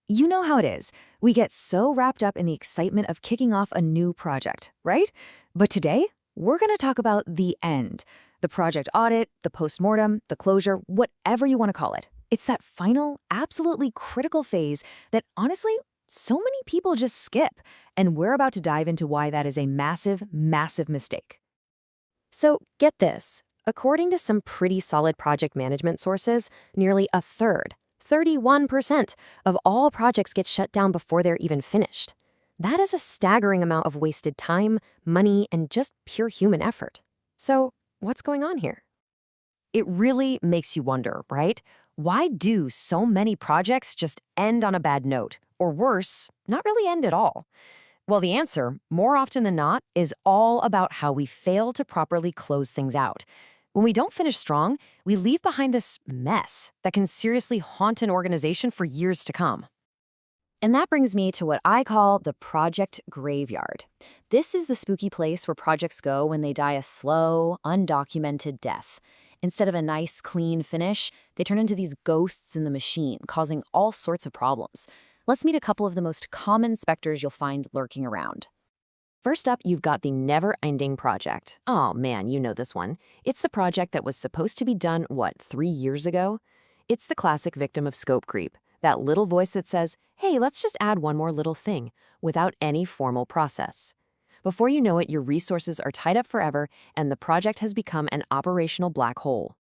You know how it is. We get so wrapped up in the excitement of kicking off a new project, right? But today, we're going to talk about the end. The project audit, the postmortem, the closure, whatever you want to call it. It's that final, absolutely critical phase that honestly, so many people just skip. And we're about to dive into why that is a massive, massive mistake. So get this. According to some pretty solid project management sources, nearly a third, 31% of all projects get shut down before they're even finished. That is a staggering amount of wasted time, money, and just pure human effort. So, what's going on here? It really makes you wonder, right? Why do so many projects just end on a bad note? Or worse, not really end at all? Well, the answer, more often than not, is all about how we fail to properly close things out. When we don't finish strong, we leave behind this mess that can seriously haunt an organization for years to come. And that brings me to what I call the project graveyard. This is the spooky place where projects go when they die a slow, undocumented death. Instead of a nice, clean finish, they turn into these ghosts in the machine, causing all sorts of problems. Let's meet a couple of the most common specters you'll find lurking around. First up, you've got the never-ending project. Oh man, you know this one. It's the project that was supposed to be done, 3 years ago? It's the classic victim of scope creep. That little voice that says, hey, let's just add one more little thing, without any formal process. Before you know it, your resources are tied up forever, and the project has become an operational black hole.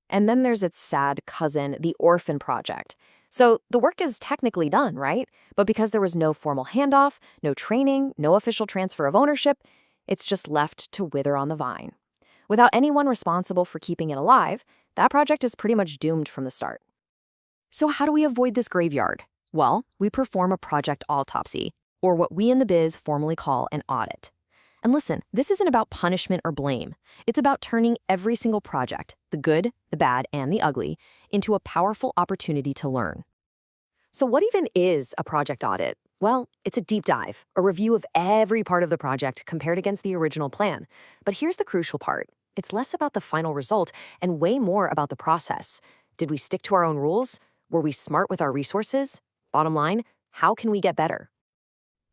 And then there's its sad cousin, the orphan project. So the work is technically done, right? But because there was no formal handoff, no training, no official transfer of ownership, it's just left to wither on the vine. Without anyone responsible for keeping it alive, that project is pretty much doomed from the start. So how do we avoid this graveyard? Well, we perform a project autopsy, or what we in the biz formally call an audit. And listen, this isn't about punishment or blame. It's about turning every single project, the good, the bad, and the ugly, into a powerful opportunity to learn. So what even is a project audit? Well, it's a deep dive, a review of every part of the project compared against the original plan. But here's the crucial part. It's less about the final result and way more about the process. Did we stick to our own rules? Were we smart with our resources? Bottom line, how can we get better?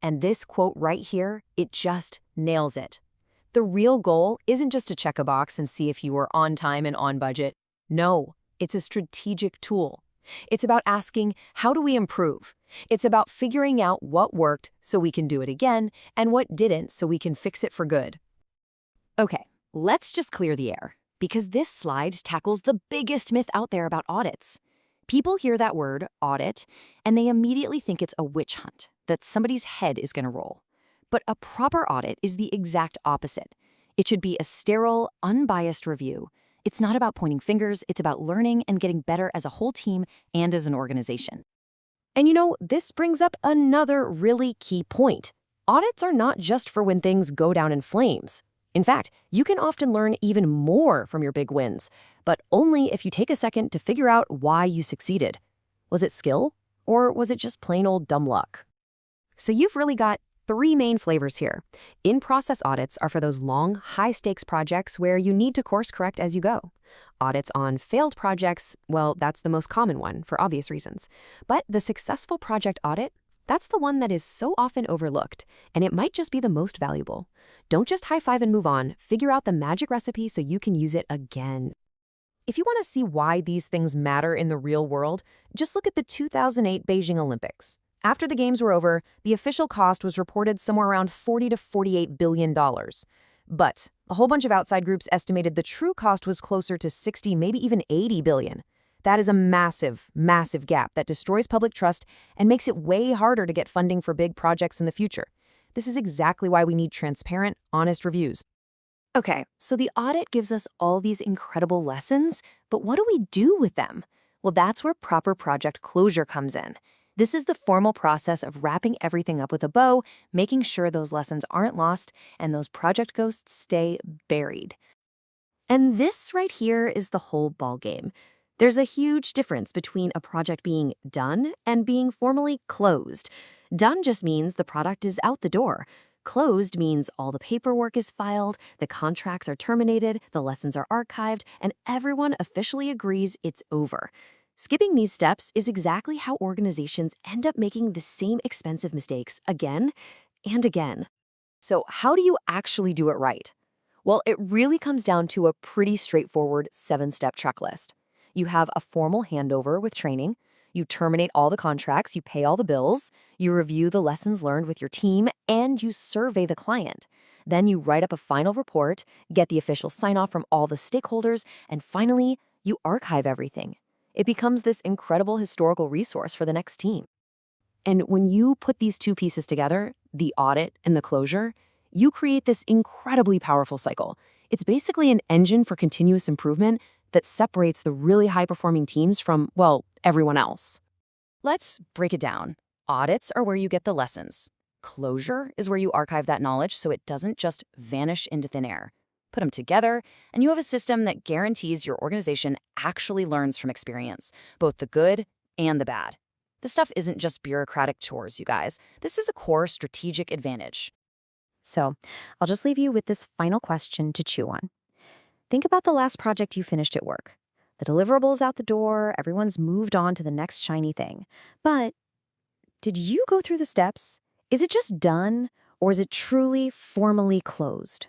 And this quote right here, it just nails it. The real goal isn't just to check a box and see if you were on time and on budget. No, it's a strategic tool. It's about asking, how do we improve? It's about figuring out what worked so we can do it again and what didn't so we can fix it for good. Okay, let's just clear the air, because this slide tackles the biggest myth out there about audits. People hear that word, audit, and they immediately think it's a witch hunt, that somebody's head is going to roll. But a proper audit is the exact opposite. It should be a sterile, unbiased review. It's not about pointing fingers, it's about learning and getting better as a whole team and as an organization. And you know, this brings up another really key point. Audits are not just for when things go down in flames. In fact, you can often learn even more from your big wins, but only if you take a second to figure out why you succeeded. Was it skill, or was it just plain old dumb luck? So you've really got 3 main flavors here. In-process audits are for those long, high-stakes projects where you need to course correct as you go. Audits on failed projects, well, that's the most common one for obvious reasons. But the successful project audit, that's the one that is so often overlooked, and it might just be the most valuable. Don't just high-five and move on. Figure out the magic recipe so you can use it again. If you want to see why these things matter in the real world, just look at the 2008 Beijing Olympics. After the games were over, the official cost was reported somewhere around $40 to $48 billion. But a whole bunch of outside groups estimated the true cost was closer to 60, maybe even 80 billion. That is a massive, massive gap that destroys public trust and makes it way harder to get funding for big projects in the future. This is exactly why we need transparent, honest reviews. Okay, so the audit gives us all these incredible lessons, but what do we do with them? Well, that's where proper project closure comes in. This is the formal process of wrapping everything up with a bow, making sure those lessons aren't lost and those project ghosts stay buried. And this right here is the whole ballgame. There's a huge difference between a project being done and being formally closed. Done just means the product is out the door. Closed means all the paperwork is filed, the contracts are terminated, the lessons are archived, and everyone officially agrees it's over. Skipping these steps is exactly how organizations end up making the same expensive mistakes again and again. So, how do you actually do it right? Well, it really comes down to a pretty straightforward 7-step checklist. You have a formal handover with training, you terminate all the contracts, you pay all the bills, you review the lessons learned with your team, and you survey the client. Then you write up a final report, get the official sign off from all the stakeholders, and finally, you archive everything. It becomes this incredible historical resource for the next team. And when you put these two pieces together, the audit and the closure, you create this incredibly powerful cycle. It's basically an engine for continuous improvement that separates the really high-performing teams from, well, everyone else. Let's break it down. Audits are where you get the lessons. Closure is where you archive that knowledge so it doesn't just vanish into thin air. Put them together, and you have a system that guarantees your organization actually learns from experience, both the good and the bad. This stuff isn't just bureaucratic chores, you guys. This is a core strategic advantage. So, I'll just leave you with this final question to chew on. Think about the last project you finished at work. The deliverables out the door, everyone's moved on to the next shiny thing. But did you go through the steps? Is it just done, or is it truly formally closed?